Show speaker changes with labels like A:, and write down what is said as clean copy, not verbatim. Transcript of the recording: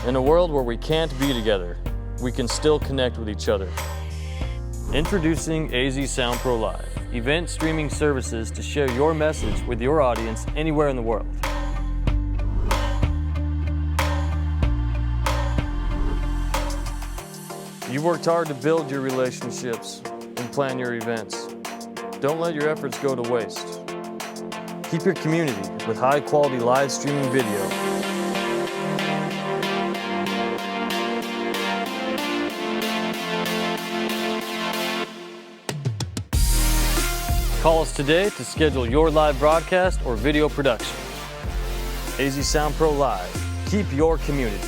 A: In a world where we can't be together, we can still connect with each other. Introducing AZ Sound Pro Live, event streaming services to share your message with your audience anywhere in the world. You've worked hard to build your relationships and plan your events. Don't let your efforts go to waste. Keep your community with high-quality live streaming video. Call us today to schedule your live broadcast or video production. AZ Sound Pro Live. Keep your community.